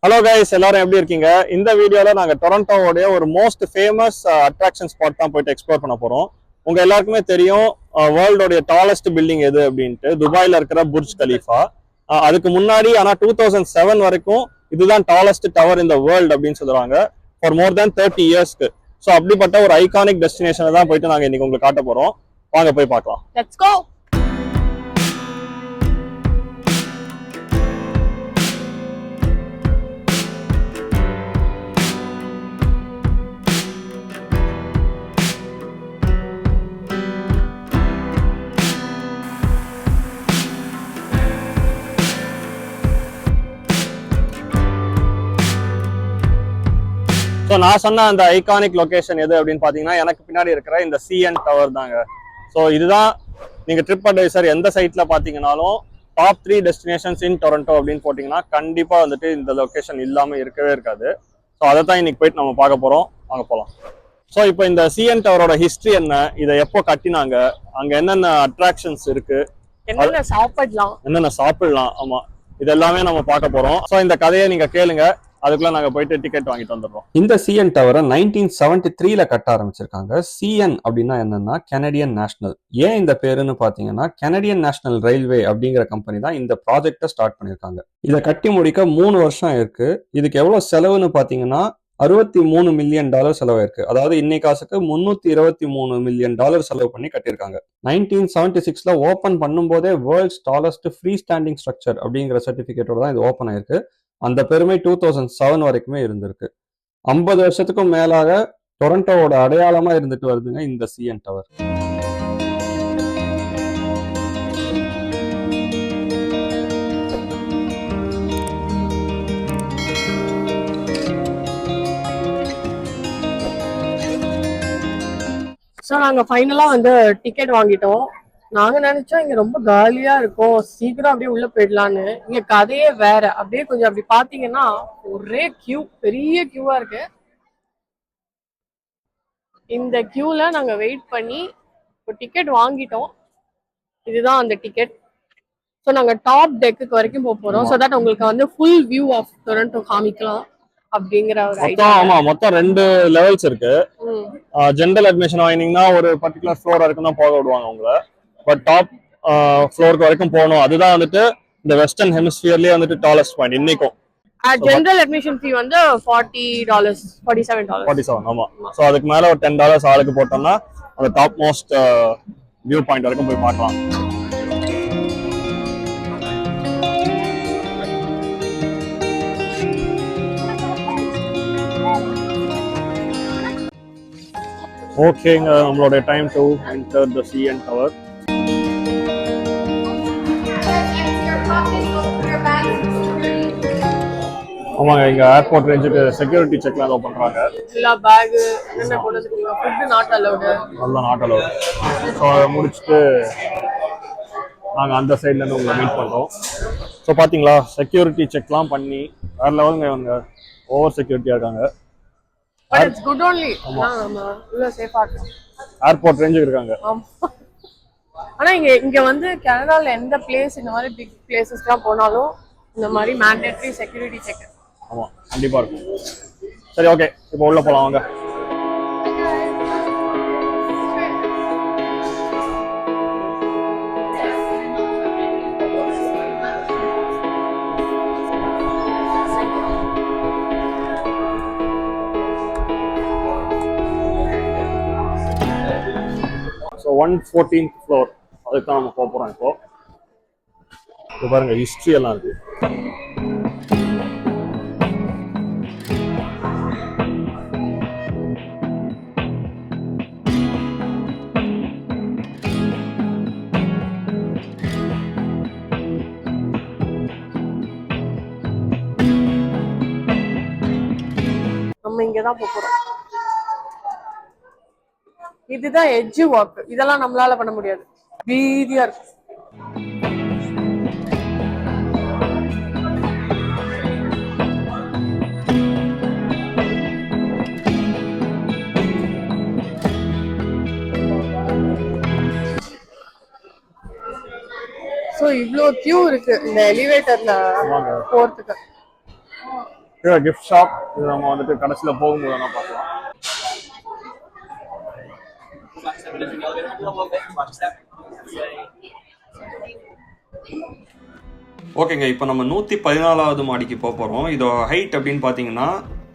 Hello guys, எல்லாரும் எப்படி இருக்கீங்க? இந்த வீடியோல நாங்க டொரண்டோவோடைய ஒரு மோஸ்ட் ஃபேமஸ் அட்ராக்ஷன் ஸ்பாட் தான் போயிட்டு எக்ஸ்ப்ளோர் பண்ண போறோம். உங்க எல்லாருக்குமே தெரியும் வேர்ல்டோடைய டாலஸ்ட் பில்டிங் எது அப்படின்ட்டு, துபாயில இருக்கிற புர்ஜ் கலீஃபா. அதுக்கு முன்னாடி ஆனா 2007 வரைக்கும் இதுதான் டாலஸ்ட் டவர் இந்த வேர்ல்ட் அப்படின்னு சொல்றாங்க, ஃபார் மோர் தேன் 30 இயர்ஸ்க்கு. ஸோ அப்படிப்பட்ட ஒரு ஐகானிக் டெஸ்டினேஷனை தான் போயிட்டு நாங்க இன்னைக்கு உங்களுக்கு காட்ட போறோம். வாங்க போய் பார்க்கலாம். Let's go. ஸோ நான் சொன்ன அந்த ஐகானிக் லொகேஷன் எது அப்படின்னு பார்த்தீங்கன்னா, எனக்கு பின்னாடி இருக்கிற இந்த சிஎன் டவர் தாங்க. ஸோ இதுதான் நீங்கள் ட்ரிப் அட்வைசர் எந்த சைட்ல பார்த்தீங்கன்னாலும் டாப் 3 டெஸ்டினேஷன்ஸ் இன் டொரண்டோ அப்படின்னு போட்டிங்கன்னா கண்டிப்பாக வந்துட்டு இந்த லொக்கேஷன் இல்லாமல் இருக்கவே இருக்காது. ஸோ அதை தான் இன்னைக்கு போயிட்டு நம்ம பார்க்க போகிறோம். வாங்க போகலாம். ஸோ இப்போ இந்த சிஎன் டவரோட ஹிஸ்ட்ரி என்ன, இதை எப்போ கட்டினாங்க, அங்கே என்னென்ன அட்ராக்ஷன்ஸ் இருக்கு, என்னென்ன சாப்பிடலாம், ஆமா, இது எல்லாமே நம்ம பார்க்க போறோம். ஸோ இந்த கதையை நீங்க கேளுங்க, அதுக்குள்ள நாங்க போயிட்டு டிக்கெட் வாங்கிட்டு வந்துடுறோம். இந்த சிஎன் டவரை 1973ல கட்ட ஆரம்பிச்சிருக்காங்க. சிஎன் அப்படின்னா என்னன்னா கெனடியன் நேஷனல். ஏன் இந்த பேருன்னு பாத்தீங்கன்னா, கெனடியன் நேஷனல் ரயில்வே அப்படிங்கிற கம்பெனி தான் இந்த ப்ராஜெக்டை ஸ்டார்ட் பண்ணிருக்காங்க. இதை கட்டி முடிக்க 3 வருஷம் இருக்கு. இதுக்கு எவ்வளவு செலவுன்னு பாத்தீங்கன்னா $63 மில்லியன் செலவாயிருக்கு. அதாவது இன்னைக்கு காசுக்கு $323 மில்லியன் செலவு பண்ணி கட்டியிருக்காங்க. 1976ல ஓபன் பண்ணும்போதே world's tallest free standing structure அப்படிங்கிற சர்டிபிகேட்டோட தான் இது ஓபன் ஆயிருக்கு. அந்த பெருமை 2007 வரைக்குமே இருந்திருக்கு. 50 வருஷத்துக்கும் மேலாக டொரண்டோவோட அடையாளமா இருந்துட்டு வருதுங்க இந்த சிஎன் டவர். ஸோ நாங்க ஃபைனலா டிக்கெட் வாங்கிட்டோம். நாங்க நினைச்சோம் இங்க ரொம்ப காலியா இருக்கும், சீக்கிரம் அப்படியே உள்ள போயிடலான்னு. இங்க கதையே வேற. அப்படியே கொஞ்சம் அப்படி பாத்தீங்கன்னா ஒரே கியூ, பெரிய கியூவா இருக்கு. இந்த கியூல நாங்க வெயிட் பண்ணி இப்போ டிக்கெட் வாங்கிட்டோம். இதுதான் அந்த டிக்கெட். ஸோ நாங்க டாப் டெக்கு வரைக்கும் போக போறோம். ஸோ தட் உங்களுக்கு ஃபுல் வியூ ஆஃப் டொரண்டோ காமிக்கலாம் அப்படிங்கிற ஒரு ஐடியா. ஆமா, மொத்தம் 2 லெவல்ஸ் இருக்கு. ஜெனரல் அட்மிஷன் வாங்கினீங்கன்னா ஒரு பர்டிகுலர் ஃப்ளோர் வரைக்கும் தான் போக விடுவாங்க உங்களை. பட் டாப் ஃப்ளோருக்கு வரைக்கும் போகணும். அதுதான் வந்துட்டு இந்த வெஸ்டர்ன் ஹெமிஸ்பியர்லயே வந்துட்டு டாலஸ்ட் பாயிண்ட் இன்னைக்கும். ஜெனரல் அட்மிஷன் ஃபீ $40, $47. ஆமா. ஸோ அதுக்கு மேல ஒரு $10 ஆளுக்கு போட்டோம்னா அந்த டாப் மோஸ்ட் வியூ பாயிண்ட் வரைக்கும் போய் பார்க்கலாம். ஓகேங்க, நம்மளுடைய time to enter the CN tower. ஆமாங்க, இங்க ஏர்போர்ட் ரேஞ்சுக்கு செக்யூரிட்டி செக்லாம் ஏதோ பண்றாங்க. எல்லா பேக் என்ன கொண்டு வந்துருக்கீங்க, ஃபுட் நாட் அலௌட். நல்லா நாட் அலௌட். ஸோ அதை முடிச்சுட்டு நாங்க அந்த சைட்ல இருந்து உங்களை மீட் பண்றோம். ஸோ பாத்தீங்களா, செக்யூரிட்டி செக்லாம் பண்ணி வேற லெவலுங்க. இவங்க ஓவர் செக்யூரிட்டியா இருக்காங்க. But it's good only. ஆமா, உள்ள சேஃபா இருக்கு. ஏர்போர்ட் ரேஞ்சுக்கு இருக்காங்க. ஆமா. ஆனா இங்க கனடால எந்த பிளேஸ் இந்த மாதிரி பிக் பிளேசஸ்லாம் போனாலும் இந்த மாதிரி மேண்டேட்டரி செக்யூரிட்டி செக். ஆமா, கண்டிப்பா இருக்கும். சரி, ஓகே, இப்போ உள்ள போலாம் வாங்க. ஸோ 114th ஃப்ளோர், அதுக்கு தான் நம்ம போக போகிறோம். இப்போ பாருங்க, ஹிஸ்ட்ரி எல்லாம் இருக்கு. நம்ம இங்கதான் போறோம். இதுதான் எட்ஜ் வாக். இதெல்லாம் நம்மளால பண்ண முடியாது, வீதியா இருக்கு. ஸோ இவ்வளோ கியூ இருக்கு இந்த எலிவேட்டர்ல போறதுக்கு. Gift shop. இது நம்ம வந்துட்டு கடைசியில போகும்போது வேணா பார்க்கலாம். ஓகேங்க, இப்போ நம்ம 114வது மாடிக்கு போக போகிறோம். இதோட ஹைட் அப்படின்னு பார்த்தீங்கன்னா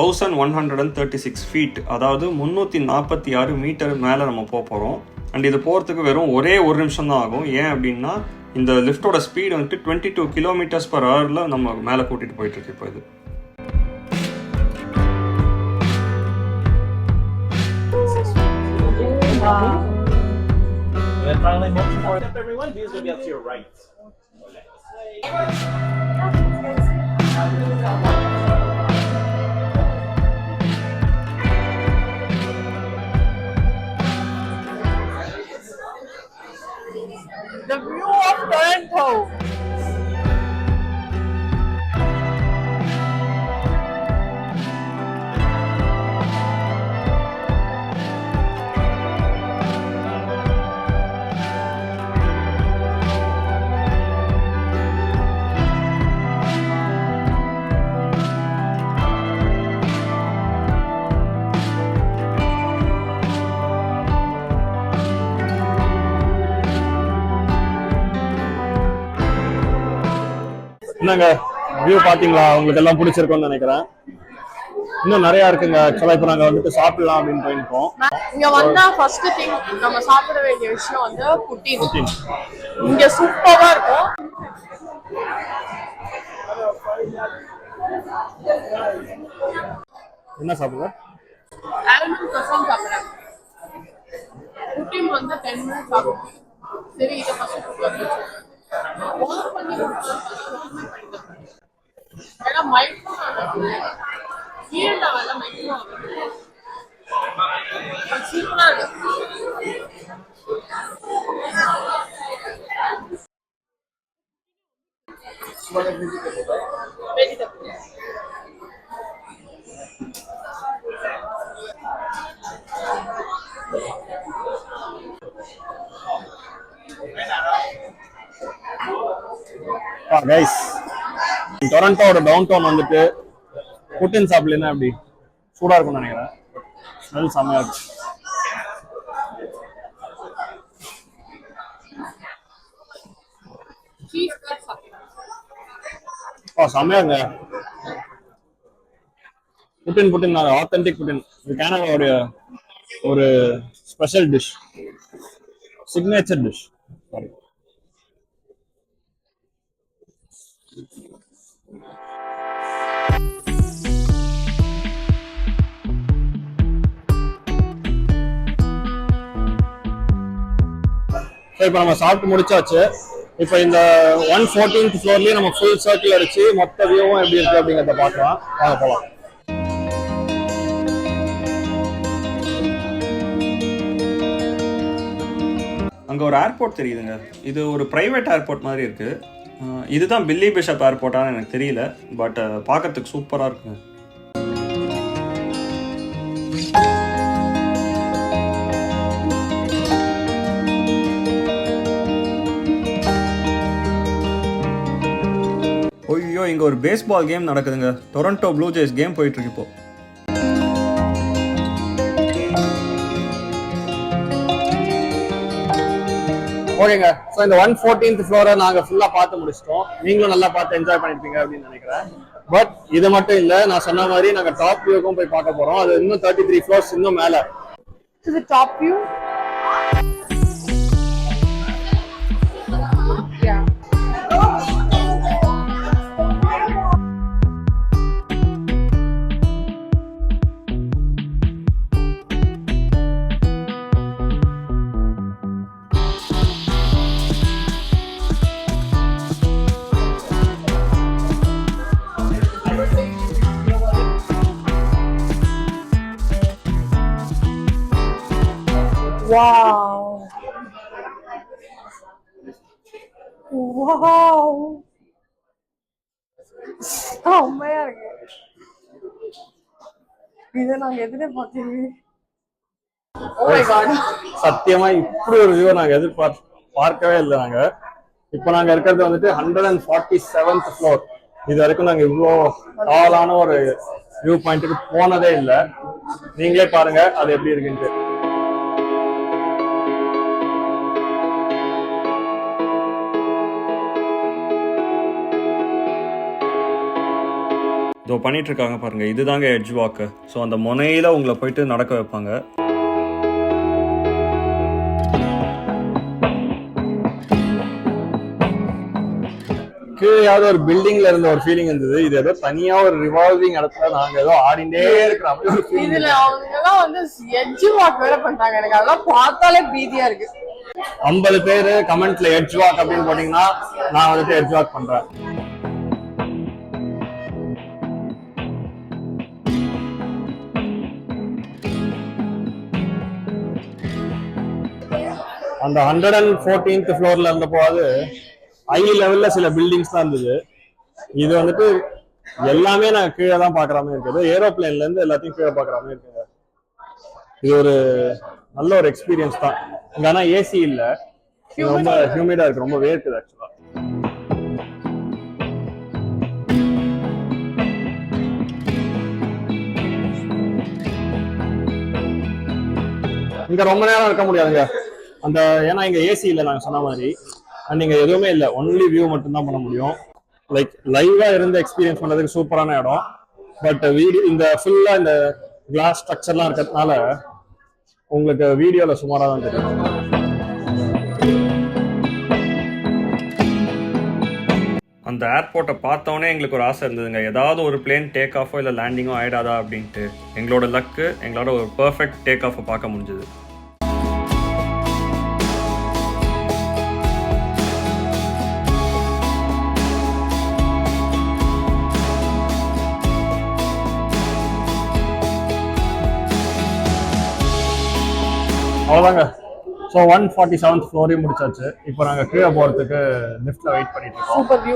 1136 ஃபீட், அதாவது 346 மீட்டர் மேலே நம்ம போக போகிறோம். அண்ட் இது போகிறதுக்கு வெறும் ஒரே 1 நிமிஷம் தான் ஆகும். ஏன் அப்படின்னா இந்த லிஃப்டோட ஸ்பீடு வந்துட்டு 22 km/h நம்ம மேலே கூட்டிகிட்டு போயிட்டுருக்கு. இப்போ இது And then finally, most important, everyone, these will be up to your right. The view of Toronto. என்னங்க வியூ பாத்தீங்களா? உங்களுக்கு எல்லாம் பிடிச்சிருக்கும்னு நினைக்கிறேன். இன்னும் நிறைய இருக்குங்க. ஆக்சுவலா இப்ப நாங்க வந்துட்டு சாப்பிடலாம் அப்படின்னு போயிருக்கோம். இங்க வந்தா ஃபர்ஸ்ட் திங் நம்ம சாப்பிட வேண்டிய விஷயம் வந்து புட்டின். இங்க சூப்பரா இருக்கும். என்ன சாப்பிடுற? ஆல்மண்ட் croissant சாப்பிடுறேன். புட்டின் வந்து 10 minutes ஆகும். சரி, இதை ஃபர்ஸ்ட் வாஷ் பண்ணி ஏன்னா மைக்ரோ ஈரண்டா வரல, மைக்ரோ சூப்பரா இருக்கு. வெஜிடபிள் கைஸ், டொரண்டோட டவுன் டவுன் வந்துட்டு புட்டின் சாப்பிடலன்னா அப்படி சூடா இருக்கும்னு நினைக்கிறேன். ஸ்மெல் செம்மையா இருக்கு. சீஸ் கட் சாப்பிடுறேன். செம்மையா இருங்க. Putin authentic Putin. இது கனடாவுடைய ஒரு special dish, signature dish. Sorry. இப்போ நம்ம சாப்பிட்டு முடிச்சாச்சு. இப்போ இந்த 114th ஃப்ளோர்லயே நம்ம ஃபுல் சர்க்கிள் அடிச்சு மொத்த வியூவும் எப்படி இருக்கு அப்படிங்கிறத பார்க்கலாம். வாங்க போலாம். அங்கே ஒரு ஏர்போர்ட் தெரியுதுங்க. இது ஒரு ப்ரைவேட் ஏர்போர்ட் மாதிரி இருக்கு. இதுதான் பில்லி பிஷப் ஏர்போர்ட்டான்னு எனக்கு தெரியல, பட் பார்க்கறதுக்கு சூப்பராக இருக்குங்க. ஐயோ, இங்கே ஒரு பேஸ்பால் கேம் நடக்குதுங்க. டொரண்டோ ப்ளூ ஜெய்ஸ் கேம் போயிட்டு இருக்கு இப்போ. ஓகேங்க, ஸோ இந்த 114th ஃப்ளோரை நாங்கள் ஃபுல்லாக பார்த்து முடிச்சிட்டோம். நீங்களும் நல்லா பார்த்து என்ஜாய் பண்ணிருப்பீங்க அப்படின்னு நினைக்கிறேன். பட் இது மட்டும் இல்லை, நான் சொன்ன மாதிரி நாங்கள் டாப் வியூக்கும் போய் பார்க்க போகிறோம். அது இன்னும் 33 ஃப்ளோர்ஸ் இன்னும் மேலே. To the top view. Yeah. Wow. Wow. செம்மையா இருக்கு. இதை நாங்க எதிர்பார்த்தீங்க. Oh my god. சத்தியமா இப்படி ஒரு வியூ நாங்கள் பார்க்கவே இல்லை. நாங்கள் இப்போ நாங்கள் இருக்கிறது வந்துட்டு 147th ஃப்ளோர். இது வரைக்கும் நாங்க இவ்வளோ டாலான ஒரு வியூ பாயிண்ட்டுக்கு போனதே இல்லை. நீங்களே பாருங்க அது எப்படி இருக்குன்ட்டு. இதோ பண்ணிட்டு இருக்காங்க பாருங்க, இதுதாங்க எட்ஜ் வாக்கு. ஸோ அந்த முனையில உங்களை போயிட்டு நடக்க வைப்பாங்க. கீழே ஒரு பில்டிங்ல இருந்த ஒரு ஃபீலிங் இருந்தது. இது ஏதோ தனியா ஒரு ரிவால்விங் இடத்துல நாங்க ஏதோ ஆடிண்டே இருக்கிறோம். இதுல அவங்கெல்லாம் வந்து எட்ஜ் வாக் வேற பண்றாங்க. எனக்கு அதெல்லாம் பார்த்தாலே பீதியா இருக்கு. 50 பேரு கமெண்ட்ல எட்ஜ் வாக் அப்படின்னு போட்டீங்கன்னா நான் வந்துட்டு எட்ஜ் வாக் பண்றேன். அந்த 114th ஃப்ளோர்ல இருந்தப்போ அது ஹை லெவல்ல சில பில்டிங்ஸ் தான் இருந்தது. இது வந்துட்டு எல்லாமே நான் கீழே தான் பாக்குற மாதிரி இருக்குது. ஏரோப்ளேன்ல இருந்து எல்லாத்தையும் கீழே பாக்குற மாதிரி இருக்குங்க. இது ஒரு நல்ல ஒரு எக்ஸ்பீரியன்ஸ் தான். இங்க ஆனா ஏசி இல்ல, ரொம்ப ஹியூமிடா இருக்கு, ரொம்ப வேர்க்குது ஆக்சுவலா. இங்க ரொம்ப நேரம் இருக்க முடியாதுங்க. அந்த ஏன்னா இங்க ஏசி இல்லை நாங்க சொன்ன மாதிரி, அண்ட் இங்க எதுவுமே இல்லை, ஒன்லி வியூ மட்டும் தான் பண்ண முடியும். லைக் லைவா இருந்து எக்ஸ்பீரியன்ஸ் பண்றதுக்கு சூப்பரான இடம். பட் வீடியோ இந்த ஃபுல்லா இந்த கிளாஸ் ஸ்ட்ரக்சர்லாம் இருக்கிறதுனால உங்களுக்கு வீடியோல சுமாரா தான் தெரியும். அந்த ஏர்போர்ட்டை பார்த்தோன்னே எங்களுக்கு ஒரு ஆசை இருந்ததுங்க, ஏதாவது ஒரு பிளேன் டேக் ஆஃபோ இல்லை லேண்டிங்கோ ஆயிடாதா அப்படின்ட்டு. எங்களோட லக்கு எங்களோட ஒரு பர்ஃபெக்ட் டேக் ஆஃபை பார்க்க முடிஞ்சது. அவ்வளோதாங்க. ஸோ 147th ஃப்ளோரையும் முடிச்சாச்சு. இப்போ நாங்கள் கீழே போகிறதுக்கு லிஃப்ட்டில் வெயிட் பண்ணிட்டு இருக்கோம். Super view.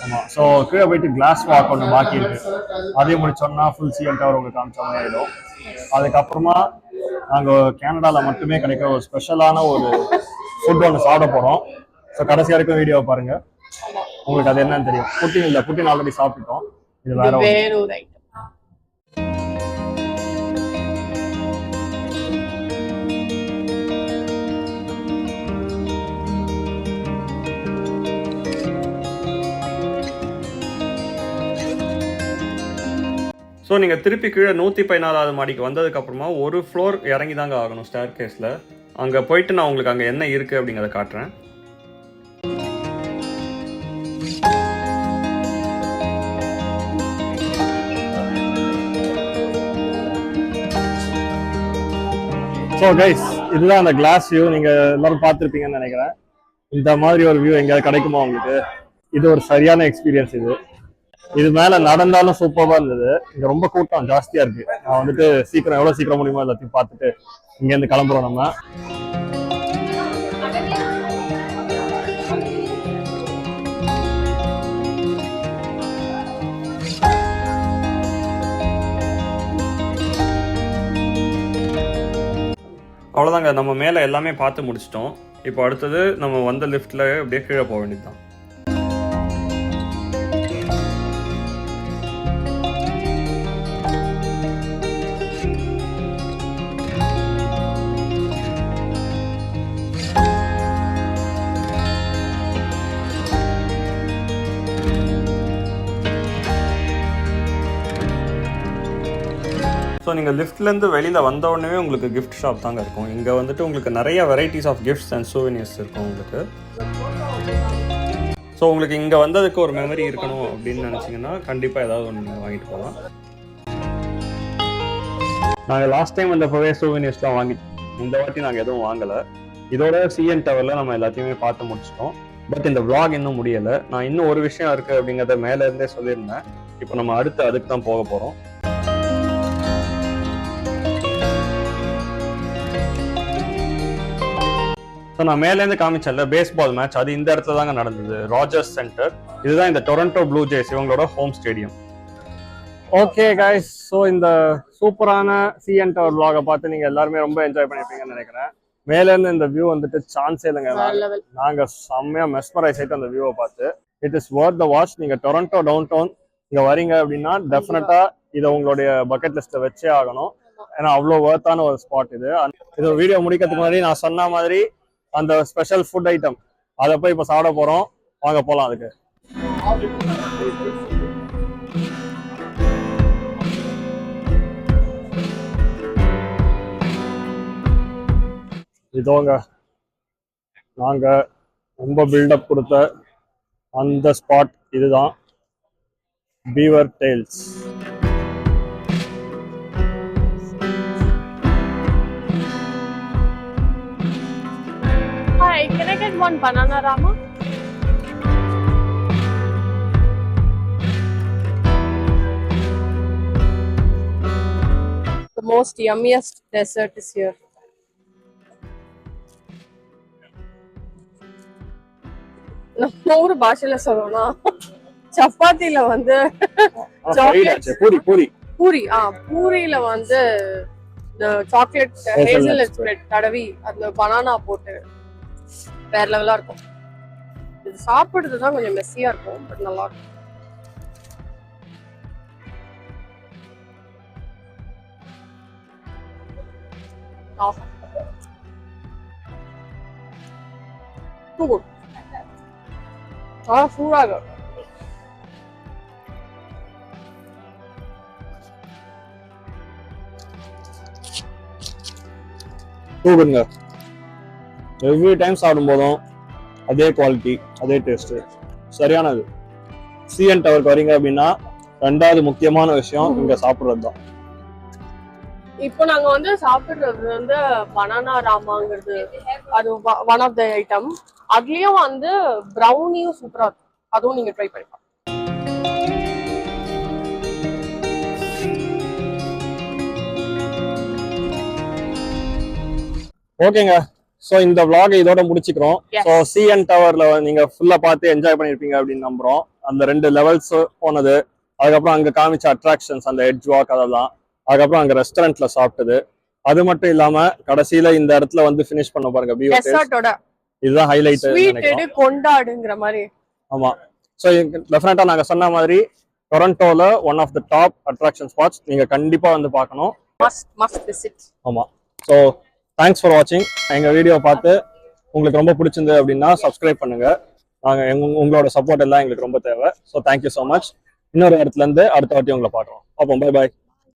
ஆமாம். ஸோ கீழே போயிட்டு கிளாஸ் வாக் ஒன்று பாக்கி இருக்கு. அதையும் முடிச்சோம்னா ஃபுல் சிஎன் டவர் உங்களுக்கு காமிச்ச மாதிரி ஆகிடும். அதுக்கப்புறமா நாங்கள் கனடாவில் மட்டுமே கிடைக்கிற ஒரு ஸ்பெஷலான ஒரு ஃபுட் ஒன்று சாப்பிட போகிறோம். ஸோ கடைசி வரைக்கும் வீடியோவை பாருங்க, உங்களுக்கு அது என்னன்னு தெரியும். புட்டின் இல்லை, புட்டின் ஆல்ரெடி சாப்பிட்டுட்டோம். இது வேற ஒரு ஐட்டம். ஸோ நீங்கள் திருப்பி கீழே 114வது மாடிக்கு வந்ததுக்கப்புறமா ஒரு ஃப்ளோர் இறங்கி தாங்க ஆகணும் ஸ்டேர் கேஸில். அங்கே போயிட்டு நான் உங்களுக்கு அங்கே என்ன இருக்குது அப்படிங்கிறத காட்டுறேன். ஸோ கைஸ், இதுதான் அந்த கிளாஸ் வியூ. நீங்கள் எல்லாரும் பார்த்துருப்பீங்கன்னு நினைக்கிறேன். இந்த மாதிரி ஒரு வியூ எங்கேயாவது கிடைக்குமா உங்களுக்கு? இது ஒரு சரியான எக்ஸ்பீரியன்ஸ். இது மேல நடந்தாலும் சூப்பரா இருந்தது. இங்க ரொம்ப கூட்டம் ஜாஸ்தியா இருக்கு. நான் வந்துட்டு எவ்வளவு சீக்கிரம் முடியுமோ எல்லாத்தையும் பார்த்துட்டு இங்க இருந்து கிளம்புறோம் நம்ம. அவ்வளவுதாங்க, நம்ம மேல எல்லாமே பார்த்து முடிச்சிட்டோம். இப்போ அடுத்தது நம்ம வந்த லிஃப்ட்ல அப்படியே கீழே போக வேண்டியதுதான். ஸோ நீங்கள் லிஃப்ட்லேருந்து வெளியில் வந்த உடனே உங்களுக்கு கிஃப்ட் ஷாப் தாங்க இருக்கும். இங்கே வந்துட்டு உங்களுக்கு நிறைய வெரைட்டிஸ் ஆஃப் கிஃப்ட்ஸ் அண்ட் சூவெனியர்ஸ் இருக்கும் உங்களுக்கு. ஸோ உங்களுக்கு இங்கே வந்ததுக்கு ஒரு மெமரி இருக்கணும் அப்படின்னு நினச்சிங்கன்னா கண்டிப்பாக ஏதாவது ஒன்று நீங்கள் வாங்கிட்டு போகலாம். நாங்கள் லாஸ்ட் டைம் வந்தப்பவே சூவெனியர்ஸ்லாம் இந்த வாட்டி நாங்கள் எதுவும் வாங்கலை. இதோட சிஎன் டவரில் நம்ம எல்லாத்தையுமே பார்த்து முடிச்சிட்டோம். பட் இந்த vlog இன்னும் முடியலை. நான் இன்னும் ஒரு விஷயம் இருக்குது அப்படிங்கிறத மேலேருந்தே சொல்லியிருந்தேன். இப்போ நம்ம அதுக்கு தான் போக போகிறோம். ஸோ நான் மேலேருந்து காமிச்சேன்ல பேஸ்பால் மேட்ச், அது இந்த இடத்துல தாங்க நடந்தது, ராஜர்ஸ் சென்டர். இதுதான் இந்த டொரண்டோ ப்ளூ ஜேஸ் இவங்களோட home stadium. Okay guys, so இந்த சூப்பரான சிஎன் டவர் vlog-ஐ பார்த்து நீங்கள் எல்லாருமே ரொம்ப என்ஜாய் பண்ணியிருப்பீங்கன்னு நினைக்கிறேன். மேலேருந்து இந்த வியூ வந்துட்டு சான்ஸே இல்லைங்க. நாங்கள் செம்மையாக மெஸ்மரைஸ் ஆகிட்டு அந்த வியூவை பார்த்து. It is Worth the watch. நீங்க டொரண்டோ டவுன் டவுன் இங்க வரீங்க அப்படின்னா டெஃபினட்டா இதை உங்களுடைய பக்கெட் லிஸ்ட்டை வச்சே ஆகணும். ஏன்னா அவ்வளோ வொர்த்தான ஒரு ஸ்பாட் இது. இது வீடியோ முடிக்கிறதுக்கு முன்னாடி நான் சொன்ன மாதிரி அந்த ஸ்பெஷல் ஃபுட் ஐட்டம் அதை போய் இப்போ சாப்பிட போறோம். வாங்க போலாம் அதுக்கு. இதோங்க நாங்க ரொம்ப பில்டப் கொடுத்த அந்த ஸ்பாட் இதுதான், fever tails. Hi, can I get one banana rama? The most yummiest dessert is here. நம்ம ஊர் பாஷையில சொல்லணும்னா சப்பாத்தில வந்து பூரி பூரி பூரியில வந்து இந்த சாக்லேட் ஹேசல்நட் ஸ்ப்ரெட் தடவி அந்த பனானா போட்டு வேற லெவலா இருக்கும். இது சாப்பிடுறது தான் கொஞ்சம் மெஸ்ஸியா இருக்கும், பட் நல்லா இருக்கும். சூடாக சூப்பருங்க. எவ்ரி டைம் சாப்பிடும் போதும் அதே குவாலிட்டி அதே டேஸ்ட் சரியானது. சிஎன் டவருக்கு வரீங்க அப்படின்னா ரெண்டாவது முக்கியமான விஷயம் இங்க சாப்பிடுறது தான். இப்போ நாங்க வந்து சாப்பிடுறது வந்து பனானா ராமாங்கிறது அது ஒன் ஆஃப் த ஐட்டம். அதுலயும் வந்து ப்ரௌனியும் சூப்பரா இருக்கும், அதுவும் நீங்க ட்ரை பண்ணலாம். ஓகேங்க, ஸோ இந்த vlog இதோட முடிச்சுக்கிறோம். ஸோ சிஎன் டவர்ல நீங்க ஃபுல்லா பார்த்து என்ஜாய் பண்ணிருப்பீங்க அப்படின்னு நம்புறோம். அந்த 2 லெவல்ஸ் போனது, அதுக்கப்புறம் அங்க காமிச்ச அட்ராக்ஷன்ஸ், அந்த எட்ஜ் வாக், அதெல்லாம், அதுக்கப்புறம் அங்க ரெஸ்டாரண்ட்ல சாப்பிட்டது, அது மட்டும் இல்லாம கடைசியில இந்த இடத்துல வந்து ஃபினிஷ் பண்ண பாருங்க டெசர்ட்டோட. இதுதான் ஹைலைட். ஸ்வீட் கொண்டாடுங்கிற மாதிரி. ஆமா. ஸோ டெஃபினட்டா நாங்க சொன்ன மாதிரி டொரண்டோல one of the top attraction spots, நீங்க கண்டிப்பா வந்து பார்க்கணும். Must visit. ஆமா. ஸோ தேங்க்ஸ் ஃபார் வாட்சிங். எங்க வீடியோ பார்த்து உங்களுக்கு ரொம்ப பிடிச்சிருந்து அப்படின்னா சப்ஸ்கிரைப் பண்ணுங்க. நாங்க உங்களோட சப்போர்ட் எல்லாம் எங்களுக்கு ரொம்ப தேவை. So thank you so much. இன்னொரு இடத்துல இருந்து அடுத்த வாட்டி உங்களை பார்க்குறோம். அப்போ பை பாய்.